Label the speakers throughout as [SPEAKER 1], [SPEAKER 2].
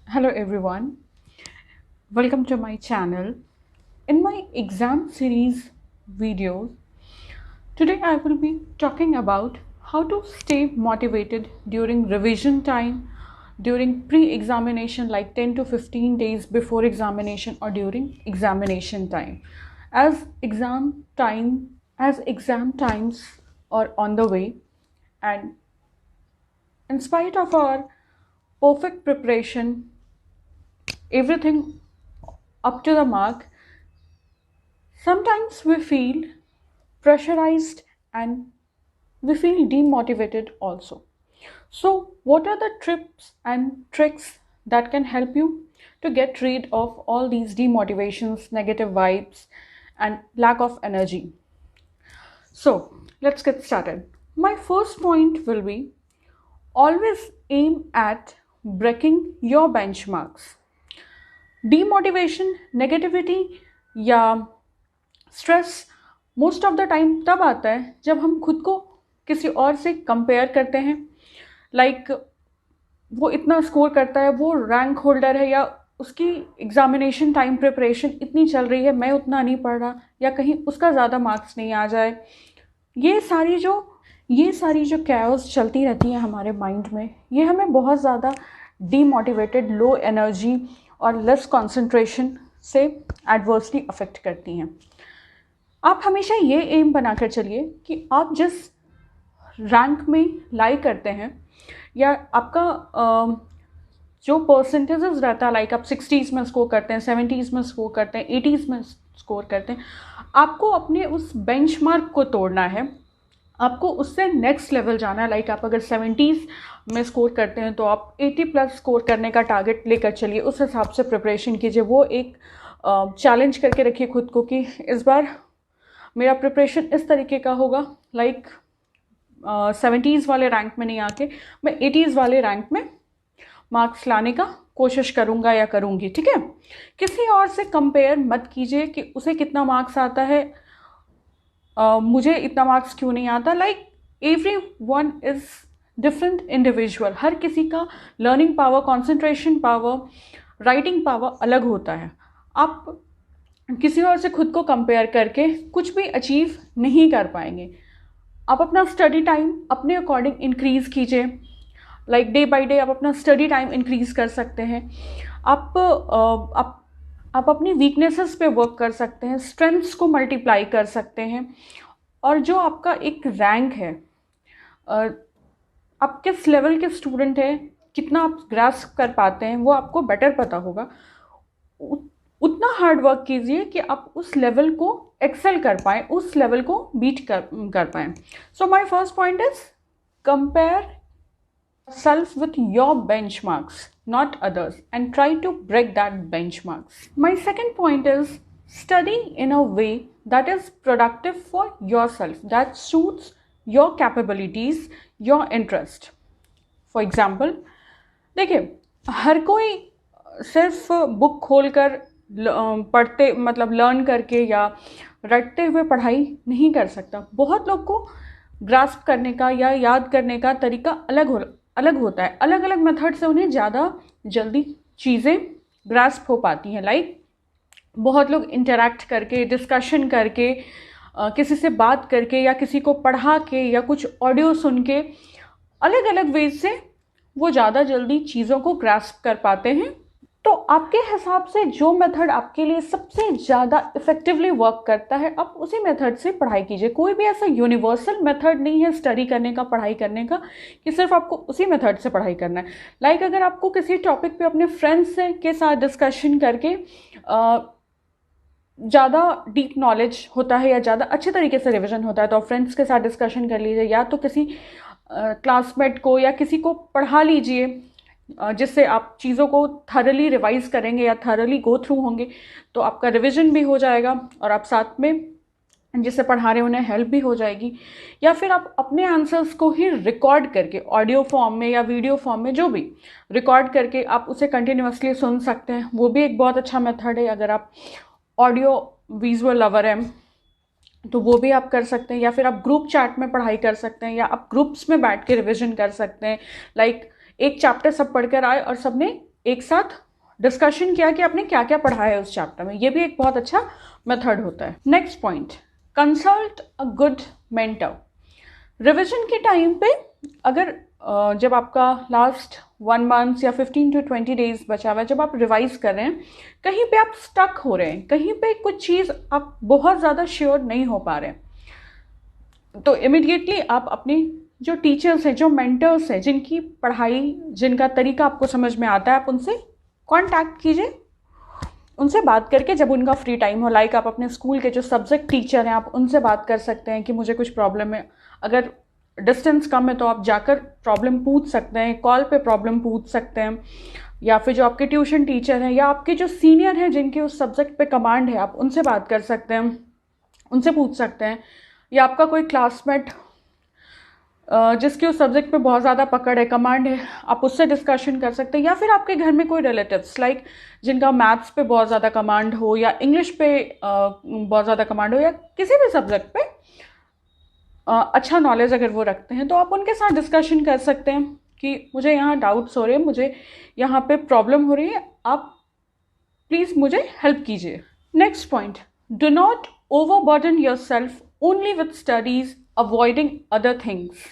[SPEAKER 1] Hello everyone, welcome to my channel. In my exam series videos, today I will be talking about how to stay motivated during revision time, during pre-examination like 10 to 15 days before examination or during examination time. As exam times are on the way, and in spite of our perfect preparation, everything up to the mark, sometimes we feel pressurized and we feel demotivated also. So, what are the tips and tricks that can help you to get rid of all these demotivations, negative vibes, and lack of energy? So, let's get started. My first point will be always aim at breaking your benchmarks. Demotivation, negativity या stress most of the time तब आता है जब हम खुद को किसी और से कंपेयर करते हैं. लाइक वो इतना स्कोर करता है, वो रैंक होल्डर है, या उसकी एग्जामिनेशन टाइम प्रिपरेशन इतनी चल रही है, मैं उतना नहीं पढ़ रहा, या कहीं उसका ज़्यादा मार्क्स नहीं आ जाए. ये सारी जो कैओस चलती रहती है हमारे माइंड में, ये हमें बहुत ज़्यादा डीमोटिवेटेड, लो एनर्जी और लेस कंसंट्रेशन से एडवर्सली अफेक्ट करती हैं. आप हमेशा ये एम बनाकर चलिए कि आप जिस रैंक में लाई करते हैं, या आपका जो परसेंटेजेस रहता है, लाइक आप 60s में स्कोर करते हैं, 70s में स्कोर करते हैं, 80s में स्कोर करते हैं, आपको अपने उस बेंचमार्क को तोड़ना है. आपको उससे नेक्स्ट लेवल जाना है. लाइक आप अगर 70s में स्कोर करते हैं तो आप 80 प्लस स्कोर करने का टारगेट लेकर चलिए. उस हिसाब से प्रिपरेशन कीजिए. वो एक चैलेंज करके रखिए खुद को कि इस बार मेरा प्रिपरेशन इस तरीके का होगा. लाइक 70s वाले रैंक में नहीं आके मैं 80s वाले रैंक में मार्क्स लाने का कोशिश करूँगा या करूँगी. ठीक है, किसी और से कंपेयर मत कीजिए कि उसे कितना मार्क्स आता है, मुझे इतना मार्क्स क्यों नहीं आता. Like every one is different individual. हर किसी का learning power, concentration power, writing power अलग होता है. आप किसी और से खुद को कंपेयर करके कुछ भी अचीव नहीं कर पाएंगे. आप अपना स्टडी टाइम अपने अकॉर्डिंग इंक्रीज़ कीजिए. लाइक डे बाय डे आप अपना स्टडी टाइम इंक्रीज़ कर सकते हैं. आप अपनी वीकनेसेस पे वर्क कर सकते हैं, स्ट्रेंथ्स को मल्टीप्लाई कर सकते हैं. और जो आपका एक रैंक है, आप किस लेवल के स्टूडेंट हैं, कितना आप ग्रास्प कर पाते हैं, वो आपको बेटर पता होगा. उतना हार्ड वर्क कीजिए कि आप उस लेवल को एक्सेल कर पाएँ, उस लेवल को बीट कर पाएँ. So my first point is compare self with your benchmarks, not others, and try to break that benchmarks. My second point is study in a way that is productive for yourself, that suits your capabilities, your interest. For example, देखिए, हर कोई सिर्फ book खोलकर पढ़ते मतलब learn करके या रटते हुए पढ़ाई नहीं कर सकता. बहुत लोग को ग्रास्प करने का या याद करने का तरीका अलग होता है. अलग अलग मेथड से उन्हें ज़्यादा जल्दी चीज़ें ग्रास्प हो पाती हैं. लाइक बहुत लोग इंटरैक्ट करके, डिस्कशन करके, किसी से बात करके, या किसी को पढ़ा के, या कुछ ऑडियो सुन के, अलग अलग वेज से वो ज़्यादा जल्दी चीज़ों को ग्रास्प कर पाते हैं. तो आपके हिसाब से जो मेथड आपके लिए सबसे ज़्यादा इफेक्टिवली वर्क करता है, आप उसी मेथड से पढ़ाई कीजिए. कोई भी ऐसा यूनिवर्सल मेथड नहीं है स्टडी करने का, पढ़ाई करने का, कि सिर्फ आपको उसी मेथड से पढ़ाई करना है. लाइक अगर आपको किसी टॉपिक पे अपने फ्रेंड्स के साथ डिस्कशन करके ज़्यादा डीप नॉलेज होता है या ज़्यादा अच्छे तरीके से रिविजन होता है, तो आप फ्रेंड्स के साथ डिस्कशन कर लीजिए, या तो किसी क्लासमेट को या किसी को पढ़ा लीजिए, जिससे आप चीज़ों को थरली रिवाइज करेंगे या थरली गो थ्रू होंगे, तो आपका रिवीजन भी हो जाएगा और आप साथ में जिससे पढ़ा रहे उन्हें हेल्प भी हो जाएगी. या फिर आप अपने आंसर्स को ही रिकॉर्ड करके, ऑडियो फॉर्म में या वीडियो फॉर्म में, जो भी रिकॉर्ड करके आप उसे कंटिन्यूसली सुन सकते हैं. वो भी एक बहुत अच्छा मेथड है. अगर आप ऑडियो विजुअल लवर हैं तो वो भी आप कर सकते हैं. या फिर आप ग्रुप चैट में पढ़ाई कर सकते हैं, या आप ग्रुप्स में बैठ के रिविजन कर सकते हैं. लाइक एक चैप्टर सब पढ़कर आए और सबने एक साथ डिस्कशन किया कि आपने क्या क्या पढ़ा है उस चैप्टर में। ये भी एक बहुत अच्छा मेथड होता है। Next point, consult a good mentor. Revision के टाइम पे अगर जब आपका लास्ट 1 मंथ या 15 to 20 days बचा हुआ है, जब आप रिवाइज कर रहे हैं, कहीं पे आप स्टक हो रहे हैं, कहीं पे कुछ चीज़ आप बहुत ज़्यादा श्योर नहीं हो पा रहे हैं, तो इमिडिएटली आप अपनी जो टीचर्स हैं, जो मेंटर्स हैं, जिनकी पढ़ाई, जिनका तरीका आपको समझ में आता है, आप उनसे कांटेक्ट कीजिए। उनसे बात करके जब उनका फ्री टाइम हो, लाइक आप अपने स्कूल के जो सब्जेक्ट टीचर हैं, आप उनसे बात कर सकते हैं कि मुझे कुछ प्रॉब्लम है। अगर डिस्टेंस कम है तो आप जाकर प्रॉब्लम पूछ सकते हैं, कॉल पे प्रॉब्लम पूछ सकते हैं, या फिर जो आपके ट्यूशन टीचर हैं या आपके जो सीनियर हैं जिनके उस सब्जेक्ट पे कमांड है, आप उनसे बात कर सकते हैं, उनसे पूछ सकते हैं। या आपका कोई क्लासमेट जिसके उस सब्जेक्ट पे बहुत ज़्यादा पकड़ है, कमांड है, आप उससे डिस्कशन कर सकते हैं। या फिर आपके घर में कोई रिलेटिव्स लाइक जिनका मैथ्स पे बहुत ज़्यादा कमांड हो, या इंग्लिश पे बहुत ज़्यादा कमांड हो, या किसी भी सब्जेक्ट पे अच्छा नॉलेज अगर वो रखते हैं, तो आप उनके साथ डिस्कशन कर सकते हैं कि मुझे यहाँ डाउट्स हो रहे हैं, मुझे यहाँ पे प्रॉब्लम हो रही है, आप प्लीज़ मुझे हेल्प कीजिए। Next point, do not overburden yourself only with studies, avoiding other things.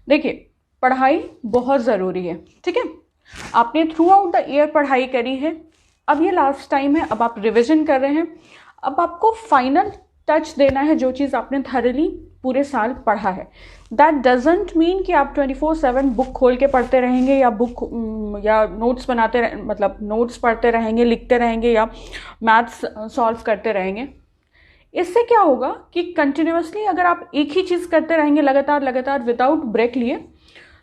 [SPEAKER 1] देखिए, पढ़ाई बहुत ज़रूरी है, ठीक है। आपने थ्रू आउट द ईयर पढ़ाई करी है, अब ये लास्ट टाइम है, अब आप रिविजन कर रहे हैं, अब आपको फाइनल टच देना है जो चीज़ आपने थरली पूरे साल पढ़ा है। दैट डजेंट मीन कि आप 24/7 बुक खोल के पढ़ते रहेंगे, या बुक या नोट्स बनाते मतलब नोट्स पढ़ते रहेंगे, लिखते रहेंगे, या मैथ्स सॉल्व करते रहेंगे। इससे क्या होगा कि कंटिन्यूसली अगर आप एक ही चीज़ करते रहेंगे लगातार लगातार विदाउट ब्रेक लिए,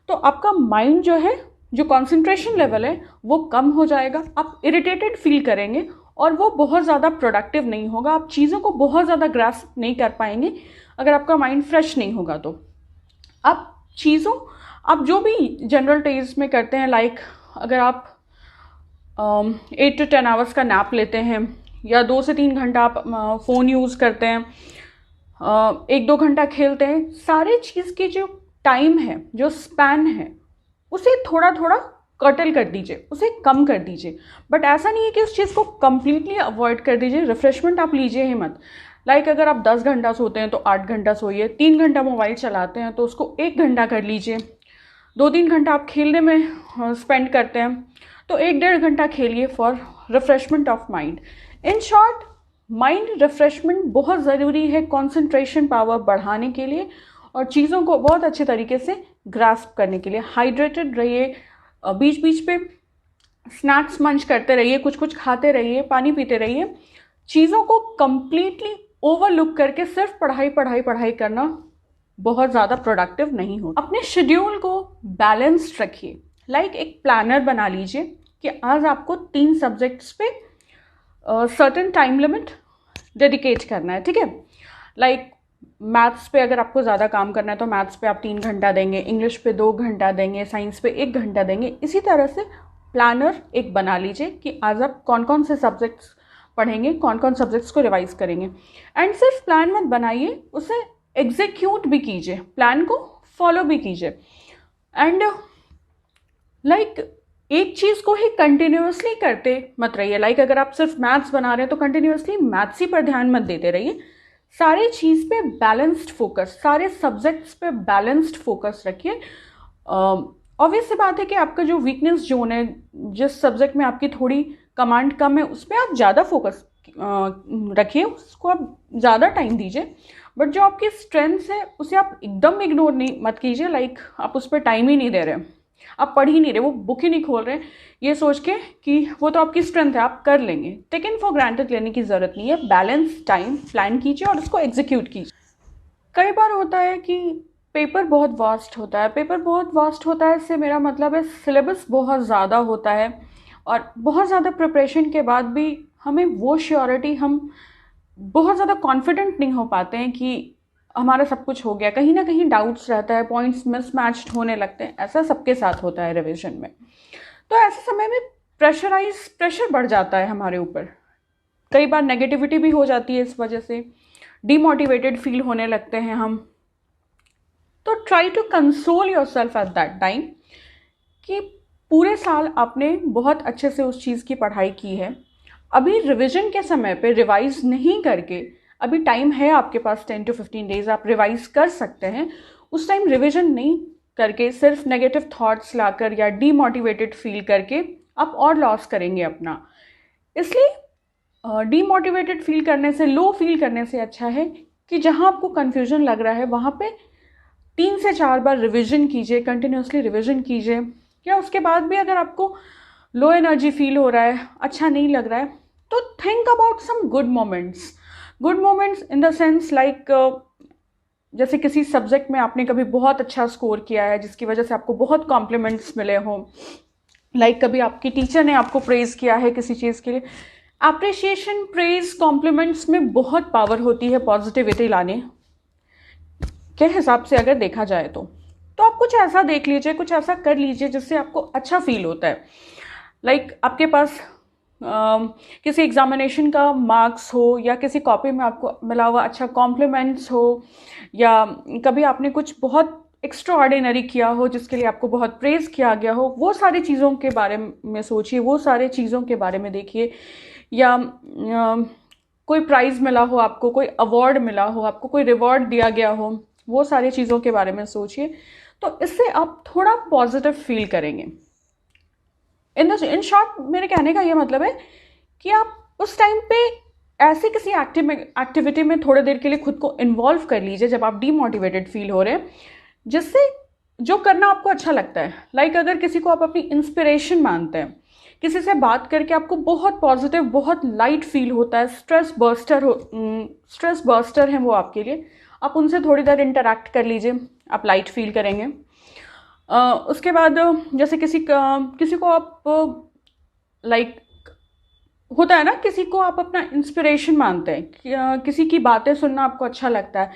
[SPEAKER 1] तो आपका माइंड जो है, जो कंसंट्रेशन लेवल है, वो कम हो जाएगा, आप इरिटेटेड फील करेंगे और वो बहुत ज़्यादा प्रोडक्टिव नहीं होगा, आप चीज़ों को बहुत ज़्यादा ग्रास्प नहीं कर पाएंगे अगर आपका माइंड फ्रेश नहीं होगा। तो आप जो भी जनरल डेज में करते हैं, लाइक अगर आप 8 to 10 आवर्स का नैप लेते हैं, या 2 से 3 घंटा आप फ़ोन यूज़ करते हैं, 1-2 घंटा खेलते हैं, सारे चीज़ की जो टाइम है, जो स्पैन है, उसे थोड़ा थोड़ा कर्टल कर दीजिए, उसे कम कर दीजिए। बट ऐसा नहीं है कि उस चीज़ को कम्प्लीटली अवॉइड कर दीजिए, रिफ्रेशमेंट आप लीजिए ही मत। लाइक अगर आप 10 घंटा सोते हैं तो 8 घंटा सोइए, 3 घंटा मोबाइल चलाते हैं तो उसको 1 घंटा कर लीजिए, 2-3 घंटा आप खेलने में स्पेंड करते हैं तो 1-1.5 घंटा खेलिए for refreshment of mind. In short, mind refreshment बहुत ज़रूरी है कंसंट्रेशन पावर बढ़ाने के लिए और चीज़ों को बहुत अच्छे तरीके से ग्रास्प करने के लिए। हाइड्रेटेड रहिए, बीच बीच पे स्नैक्स मंच करते रहिए, कुछ कुछ खाते रहिए, पानी पीते रहिए। चीज़ों को कंप्लीटली ओवरलुक करके सिर्फ पढ़ाई पढ़ाई पढ़ाई करना बहुत ज़्यादा प्रोडक्टिव नहीं हो। अपने शेड्यूल को बैलेंस्ड रखिए, लाइक एक प्लानर बना लीजिए कि आज आपको 3 सब्जेक्ट्स पे सर्टेन टाइम लिमिट डेडिकेट करना है, ठीक है। लाइक मैथ्स पे अगर आपको ज़्यादा काम करना है तो मैथ्स पे आप 3 घंटा देंगे, इंग्लिश पे 2 घंटा देंगे, साइंस पे 1 घंटा देंगे। इसी तरह से प्लानर एक बना लीजिए कि आज आप कौन कौन से सब्जेक्ट्स पढ़ेंगे, कौन कौन सब्जेक्ट्स को रिवाइज करेंगे। एंड सिर्फ प्लान मत बनाइए, उसे एग्जीक्यूट भी कीजिए, प्लान को फॉलो भी कीजिए। एंड लाइक एक चीज़ को ही कंटिन्यूसली करते मत रहिए। लाइक अगर आप सिर्फ मैथ्स बना रहे हैं तो कंटिन्यूसली मैथ्स ही पर ध्यान मत देते रहिए। सारे चीज़ पे बैलेंस्ड फोकस, सारे सब्जेक्ट्स पे बैलेंस्ड फोकस रखिए। ऑब्वियस सी बात है कि आपका जो वीकनेस जोन है, जिस सब्जेक्ट में आपकी थोड़ी कमांड कम है, उस पर आप ज़्यादा फोकस रखिए, उसको आप ज़्यादा टाइम दीजिए। बट जो आपकी स्ट्रेंथ्स है उसे आप एकदम इग्नोर नहीं मत कीजिए, लाइक आप उस पर टाइम ही नहीं दे रहे, आप पढ़ ही नहीं रहे, वो बुक ही नहीं खोल रहे, ये सोच के कि वो तो आपकी स्ट्रेंथ है, आप कर लेंगे। टेकन फॉर ग्रांटेड लेने की ज़रूरत नहीं है। बैलेंस टाइम प्लान कीजिए और उसको एग्जीक्यूट कीजिए। कई बार होता है कि पेपर बहुत वास्ट होता है, पेपर बहुत वास्ट होता है, इससे मेरा मतलब है सिलेबस बहुत ज़्यादा होता है और बहुत ज़्यादा प्रिपरेशन के बाद भी हमें वो श्योरिटी, हम बहुत ज़्यादा कॉन्फिडेंट नहीं हो पाते हैं कि हमारा सब कुछ हो गया। कहीं ना कहीं डाउट्स रहता है, पॉइंट्स मिसमैच्ड होने लगते हैं। ऐसा सबके साथ होता है रिवीजन में। तो ऐसे समय में प्रेशर बढ़ जाता है हमारे ऊपर, कई बार नेगेटिविटी भी हो जाती है, इस वजह से डीमोटिवेटेड फील होने लगते हैं हम। तो try to console yourself at that time कि पूरे साल आपने बहुत अच्छे से उस चीज़ की पढ़ाई की है, अभी रिवीजन के समय पे रिवाइज नहीं करके, अभी टाइम है आपके पास 10 to 15 डेज, आप रिवाइज कर सकते हैं। उस टाइम रिवीजन नहीं करके सिर्फ नेगेटिव थॉट्स लाकर या डीमोटिवेटेड फील करके आप और लॉस करेंगे अपना। इसलिए डीमोटिवेटेड फील करने से, लो फील करने से अच्छा है कि जहाँ आपको कन्फ्यूजन लग रहा है वहाँ पे 3 से 4 बार रिवीजन कीजिए, कंटिन्यूसली रिवीजन कीजिए। या उसके बाद भी अगर आपको लो एनर्जी फील हो रहा है, अच्छा नहीं लग रहा है, तो think about some good moments. Good moments in the sense like जैसे किसी सब्जेक्ट में आपने कभी बहुत अच्छा स्कोर किया है जिसकी वजह से आपको बहुत कॉम्प्लीमेंट्स मिले हों, लाइक कभी आपकी टीचर ने आपको प्रेज़ किया है किसी चीज़ के लिए। अप्रिशिएशन, प्रेज, कॉम्प्लीमेंट्स में बहुत पावर होती है पॉजिटिविटी लाने के हिसाब से अगर देखा जाए तो आप कुछ ऐसा देख लीजिए, कुछ ऐसा कर लीजिए जिससे आपको अच्छा फील होता है। लाइक आपके पास किसी एग्जामिनेशन का मार्क्स हो या किसी कॉपी में आपको मिला हुआ अच्छा कॉम्प्लीमेंट्स हो, या कभी आपने कुछ बहुत एक्स्ट्रा ऑर्डिनरी किया हो जिसके लिए आपको बहुत प्रेज़ किया गया हो, वो सारी चीज़ों के बारे में सोचिए, वो सारे चीज़ों के बारे में देखिए। या कोई प्राइज़ मिला हो आपको, कोई अवार्ड मिला हो आपको, कोई रिवॉर्ड दिया गया हो, वो सारी चीज़ों के बारे में सोचिए। तो इससे आप थोड़ा पॉजिटिव फील करेंगे। इन शॉर्ट मेरे कहने का ये मतलब है कि आप उस टाइम पे ऐसी किसी एक्टिविटी में थोड़ी देर के लिए खुद को इन्वॉल्व कर लीजिए जब आप डीमोटिवेटेड फील हो रहे हैं, जिससे जो करना आपको अच्छा लगता है। लाइक अगर किसी को आप अपनी इंस्पिरेशन मानते हैं, किसी से बात करके आपको बहुत पॉजिटिव, बहुत लाइट फील होता है, स्ट्रेस बर्स्टर है वो आपके लिए, आप उनसे थोड़ी देर इंटरैक्ट कर लीजिए, आप लाइट फील करेंगे। उसके बाद जैसे किसी को आप लाइक होता है ना, किसी को आप अपना इंस्पिरेशन मानते हैं, किसी की बातें सुनना आपको अच्छा लगता है,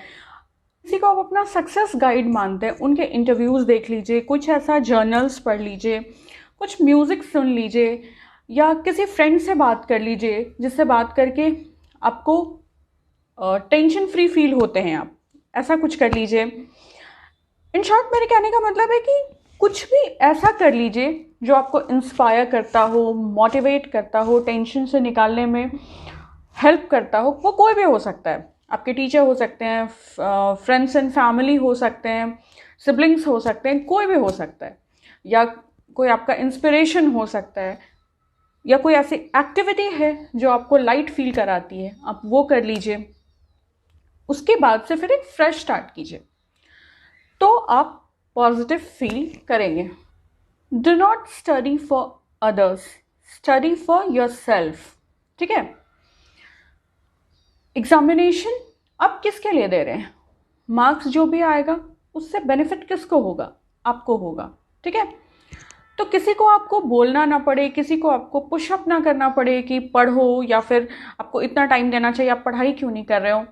[SPEAKER 1] किसी को आप अपना सक्सेस गाइड मानते हैं, उनके इंटरव्यूज़ देख लीजिए, कुछ ऐसा जर्नल्स पढ़ लीजिए, कुछ म्यूज़िक सुन लीजिए, या किसी फ्रेंड से बात कर लीजिए जिससे बात करके आपको टेंशन फ्री फील होते हैं, आप ऐसा कुछ कर लीजिए। इन शॉर्ट मेरे कहने का मतलब है कि कुछ भी ऐसा कर लीजिए जो आपको इंस्पायर करता हो, मोटिवेट करता हो, टेंशन से निकालने में हेल्प करता हो। वो कोई भी हो सकता है, आपके टीचर हो सकते हैं, फ्रेंड्स एंड फैमिली हो सकते हैं, सिबलिंग्स हो सकते हैं, कोई भी हो सकता है, या कोई आपका इंस्पिरेशन हो सकता है, या कोई ऐसी एक्टिविटी है जो आपको लाइट फील कराती है, आप वो कर लीजिए। उसके बाद से फिर एक फ्रेश स्टार्ट कीजिए, तो आप पॉजिटिव फील करेंगे। Do not study for others, study for your self. ठीक है, एग्जामिनेशन आप किसके लिए दे रहे हैं? मार्क्स जो भी आएगा उससे बेनिफिट किसको होगा? आपको होगा। ठीक है, तो किसी को आपको बोलना ना पड़े, किसी को आपको पुशअप ना करना पड़े कि पढ़ो, या फिर आपको इतना टाइम देना चाहिए, आप पढ़ाई क्यों नहीं कर रहे हो।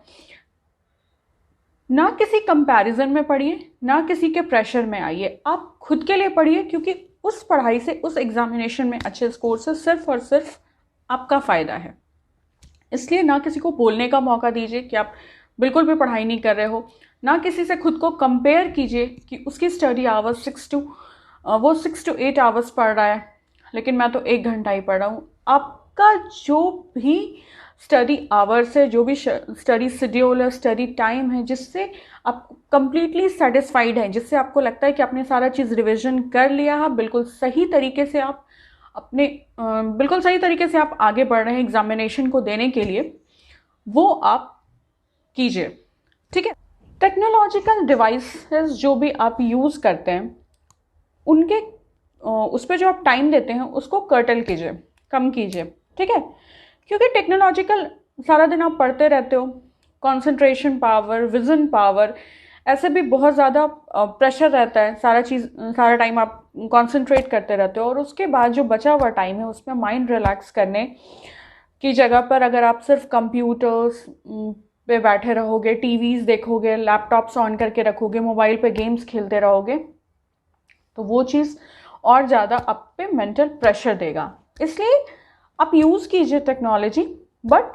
[SPEAKER 1] ना किसी कंपैरिजन में पढ़िए, ना किसी के प्रेशर में आइए, आप खुद के लिए पढ़िए, क्योंकि उस पढ़ाई से, उस एग्जामिनेशन में अच्छे स्कोर से सिर्फ और सिर्फ आपका फ़ायदा है। इसलिए ना किसी को बोलने का मौका दीजिए कि आप बिल्कुल भी पढ़ाई नहीं कर रहे हो, ना किसी से खुद को कंपेयर कीजिए कि उसकी स्टडी आवर्स 6 to 8 आवर्स पढ़ रहा है लेकिन मैं तो 1 घंटा ही पढ़ रहा हूँ। आपका जो भी स्टडी आवर्स है, जो भी स्टडी शेड्यूल है, स्टडी टाइम है, जिससे आप कंप्लीटली सेटिस्फाइड हैं, जिससे आपको लगता है कि आपने सारा चीज़ रिविजन कर लिया है, बिल्कुल सही तरीके से आप आगे बढ़ रहे हैं एग्जामिनेशन को देने के लिए, वो आप कीजिए। ठीक है, टेक्नोलॉजिकल डिवाइसेस जो भी आप यूज़ करते हैं उनके उस पर जो आप टाइम देते हैं उसको कर्टल कीजिए, कम कीजिए। ठीक है, क्योंकि टेक्नोलॉजिकल सारा दिन आप पढ़ते रहते हो, कंसंट्रेशन पावर, विजन पावर, ऐसे भी बहुत ज़्यादा प्रेशर रहता है, सारा टाइम आप कंसंट्रेट करते रहते हो, और उसके बाद जो बचा हुआ टाइम है उसमें माइंड रिलैक्स करने की जगह पर अगर आप सिर्फ कंप्यूटर्स पे बैठे रहोगे, टीवीज़ देखोगे, लैपटॉप्स ऑन करके रखोगे, मोबाइल पे गेम्स खेलते रहोगे, तो वो चीज़ और ज़्यादा आप पे मेंटल प्रेशर देगा। इसलिए आप यूज़ कीजिए टेक्नोलॉजी, बट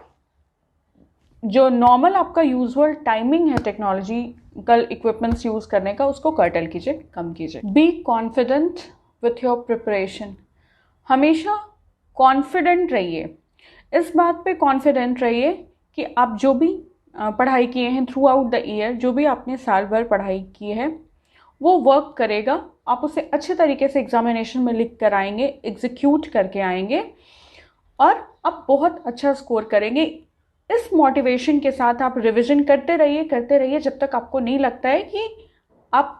[SPEAKER 1] जो नॉर्मल आपका यूजुअल टाइमिंग है टेक्नोलॉजिकल इक्विपमेंट्स यूज़ करने का, उसको कर्टल कीजिए, कम कीजिए। Be confident with your preparation. हमेशा कॉन्फिडेंट रहिए, इस बात पे कॉन्फिडेंट रहिए कि आप जो भी पढ़ाई किए हैं थ्रू आउट द ईयर, जो भी आपने साल भर पढ़ाई की है वो वर्क करेगा। आप उसे अच्छे तरीके से एग्जामिनेशन में लिख कर आएंगे, एग्जीक्यूट करके आएंगे और आप बहुत अच्छा स्कोर करेंगे। इस मोटिवेशन के साथ आप रिवीजन करते रहिए जब तक आपको नहीं लगता है कि आप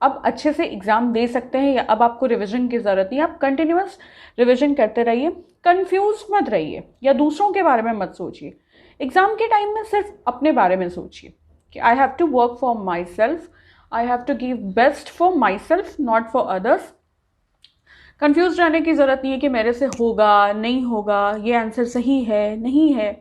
[SPEAKER 1] अब अच्छे से एग्ज़ाम दे सकते हैं या अब आपको रिवीजन की ज़रूरत नहीं है। आप कंटिन्यूअस रिवीजन करते रहिए, कंफ्यूज मत रहिए या दूसरों के बारे में मत सोचिए। एग्ज़ाम के टाइम में सिर्फ अपने बारे में सोचिए कि I have to work for myself, I have to give best for myself, not for others. Confuse रहने की ज़रूरत नहीं है कि मेरे से होगा नहीं होगा, ये आंसर सही है नहीं है।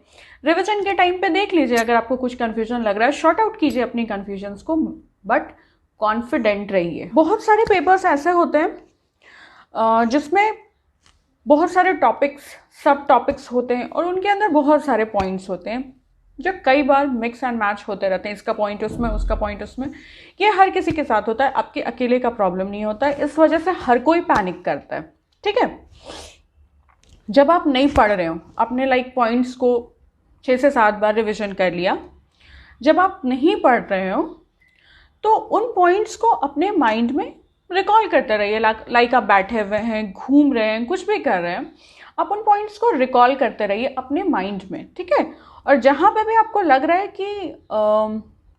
[SPEAKER 1] रिवीजन के टाइम पे देख लीजिए, अगर आपको कुछ कन्फ्यूजन लग रहा है शॉर्ट आउट कीजिए अपनी कन्फ्यूजन्स को, बट कॉन्फिडेंट रहिए। बहुत सारे पेपर्स ऐसे होते हैं जिसमें बहुत सारे टॉपिक्स, सब टॉपिक्स होते हैं और उनके अंदर बहुत सारे पॉइंट्स होते हैं जो कई बार मिक्स एंड मैच होते रहते हैं, इसका पॉइंट उसमें उसका पॉइंट उसमें। ये हर किसी के साथ होता है, आपके अकेले का प्रॉब्लम नहीं होता है, इस वजह से हर कोई पैनिक करता है। ठीक है, जब आप नहीं पढ़ रहे हो, आपने पॉइंट्स को 6 से 7 बार रिविजन कर लिया, जब आप नहीं पढ़ रहे हो तो उन पॉइंट्स को अपने माइंड में रिकॉल करते रहिए। आप बैठे हुए हैं, घूम रहे हैं, कुछ भी कर रहे हैं, आप उन पॉइंट्स को रिकॉल करते रहिए अपने माइंड में। ठीक है, और जहाँ पे भी आपको लग रहा है कि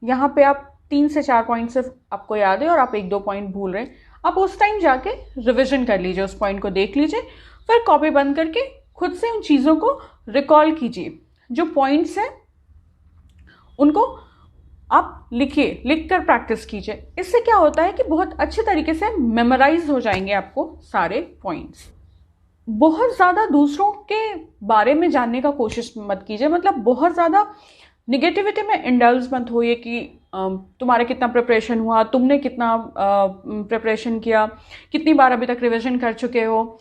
[SPEAKER 1] यहाँ पे आप 3 से 4 पॉइंट सिर्फ आपको याद है और आप 1-2 पॉइंट भूल रहे हैं, आप उस टाइम जाके रिविजन कर लीजिए, उस पॉइंट को देख लीजिए, फिर कॉपी बंद करके खुद से उन चीज़ों को रिकॉल कीजिए। जो पॉइंट्स हैं उनको आप लिखिए, लिख कर प्रैक्टिस कीजिए। इससे क्या होता है कि बहुत अच्छे तरीके से मेमोराइज हो जाएंगे आपको सारे पॉइंट्स। बहुत ज़्यादा दूसरों के बारे में जानने का कोशिश मत कीजिए, मतलब बहुत ज़्यादा निगेटिविटी में इंडल्ज मत होइए कि तुम्हारा कितना प्रिपरेशन हुआ, तुमने कितना प्रिपरेशन किया, कितनी बार अभी तक रिवीजन कर चुके हो,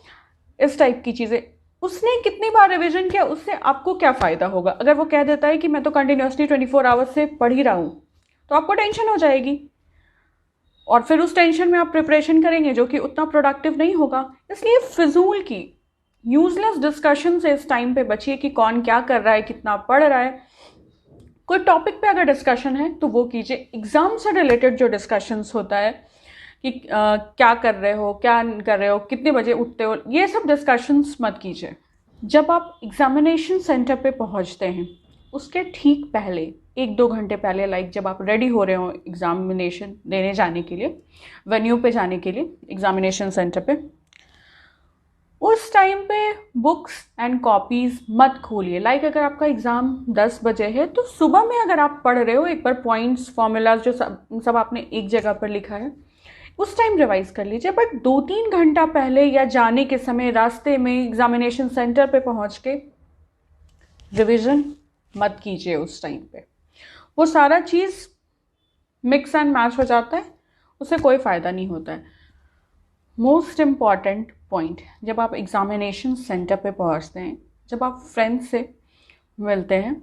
[SPEAKER 1] इस टाइप की चीज़ें। उसने कितनी बार रिवीजन किया, उससे आपको क्या फ़ायदा होगा? अगर वो कह देता है कि मैं तो कंटिन्यूसली 24 आवर्स से पढ़ ही रहा हूँ, तो आपको टेंशन हो जाएगी और फिर उस टेंशन में आप प्रिपरेशन करेंगे जो कि उतना प्रोडक्टिव नहीं होगा। इसलिए फिजूल की यूजलेस डिस्कशन से इस टाइम पे बचिए कि कौन क्या कर रहा है, कितना पढ़ रहा है। कोई टॉपिक पे अगर डिस्कशन है तो वो कीजिए। एग्जाम से रिलेटेड जो डिस्कशंस होता है कि क्या कर रहे हो, क्या कर रहे हो, कितने बजे उठते हो, ये सब डिस्कशंस मत कीजिए। जब आप एग्जामिनेशन सेंटर पे पहुंचते हैं उसके ठीक पहले 1-2 घंटे पहले, जब आप रेडी हो रहे हो एग्जामिनेशन देने जाने के लिए, वेन्यू पे जाने के लिए, एग्जामिनेशन सेंटर पे, उस टाइम पे बुक्स एंड कॉपीज़ मत खोलिए। अगर आपका एग्ज़ाम 10 बजे है तो सुबह में अगर आप पढ़ रहे हो, एक बार पॉइंट्स, फॉर्मूलाज जो सब आपने एक जगह पर लिखा है उस टाइम रिवाइज कर लीजिए। बट 2-3 घंटा पहले या जाने के समय रास्ते में एग्जामिनेशन सेंटर पे पहुंच के रिवीजन मत कीजिए। उस टाइम पे वो सारा चीज़ मिक्स एंड मैच हो जाता है, उससे कोई फ़ायदा नहीं होता है। मोस्ट इम्पॉर्टेंट पॉइंट, जब आप एग्जामिनेशन सेंटर पे पहुंचते हैं, जब आप फ्रेंड से मिलते हैं,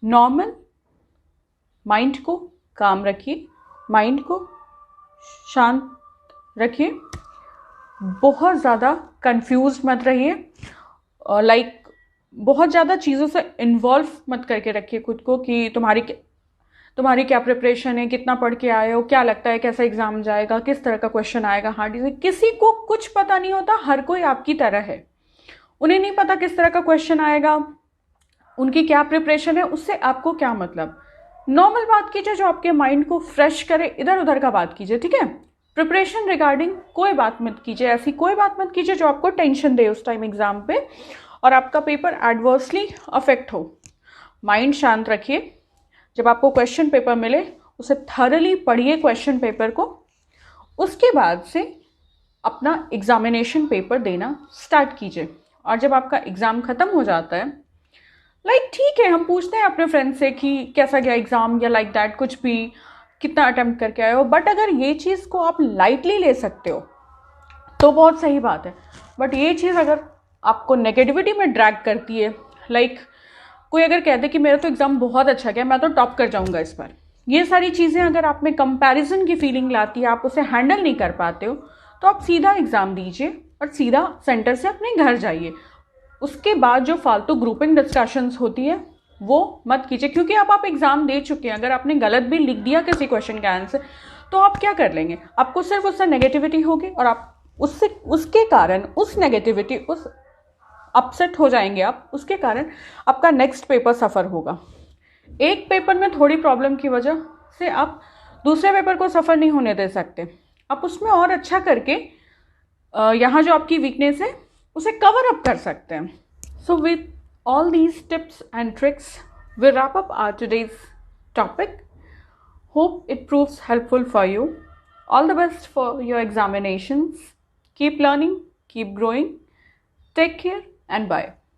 [SPEAKER 1] नॉर्मल माइंड को काम रखिए, माइंड को शांत रखिए, बहुत ज़्यादा कंफ्यूज मत रहिए, बहुत ज़्यादा चीज़ों से इन्वॉल्व मत करके रखिए खुद को कि तुम्हारी क्या प्रिपरेशन है, कितना पढ़ के आए हो, क्या लगता है कैसा एग्जाम जाएगा, किस तरह का क्वेश्चन आएगा, हार्ड से। किसी को कुछ पता नहीं होता, हर कोई आपकी तरह है, उन्हें नहीं पता किस तरह का क्वेश्चन आएगा, उनकी क्या प्रिपरेशन है, उससे आपको क्या मतलब। नॉर्मल बात कीजिए जो आपके माइंड को फ्रेश करे, इधर उधर का बात कीजिए। ठीक है, प्रिपरेशन रिगार्डिंग कोई बात मत कीजिए, ऐसी कोई बात मत कीजिए जो आपको टेंशन दे उस टाइम एग्जाम पे और आपका पेपर एडवर्सली अफेक्ट हो। माइंड शांत रखिए, जब आपको क्वेश्चन पेपर मिले उसे थॉरली पढ़िए क्वेश्चन पेपर को, उसके बाद से अपना एग्जामिनेशन पेपर देना स्टार्ट कीजिए। और जब आपका एग्ज़ाम ख़त्म हो जाता है, ठीक है, हम पूछते हैं अपने फ्रेंड से कि कैसा गया एग्ज़ाम या दैट, कुछ भी, कितना अटेम्प्ट करके आए हो। बट अगर ये चीज़ को आप लाइटली ले सकते हो तो बहुत सही बात है। बट ये चीज़ अगर आपको नेगेटिविटी में ड्रैग करती है, कोई अगर कह दे कि मेरा तो एग्ज़ाम बहुत अच्छा गया, मैं तो टॉप कर जाऊंगा इस बार, ये सारी चीज़ें अगर आप में कंपैरिजन की फीलिंग लाती है, आप उसे हैंडल नहीं कर पाते हो, तो आप सीधा एग्ज़ाम दीजिए और सीधा सेंटर से अपने घर जाइए। उसके बाद जो फालतू ग्रुपिंग डिस्कशंस होती है वो मत कीजिए, क्योंकि अब आप एग्ज़ाम दे चुके हैं। अगर आपने गलत भी लिख दिया किसी क्वेश्चन का आंसर तो आप क्या कर लेंगे? आपको सिर्फ उससे नेगेटिविटी होगी और आप उसके कारण उस नेगेटिविटी उस अपसेट हो जाएंगे आप, उसके कारण आपका नेक्स्ट पेपर सफ़र होगा। एक पेपर में थोड़ी प्रॉब्लम की वजह से आप दूसरे पेपर को सफ़र नहीं होने दे सकते। आप उसमें और अच्छा करके यहाँ जो आपकी वीकनेस है उसे कवर अप कर सकते हैं। So with all these tips and tricks, we wrap up our today's topic. Hope it proves helpful for you. All the best for your examinations. Keep learning, keep growing. Take care and bye.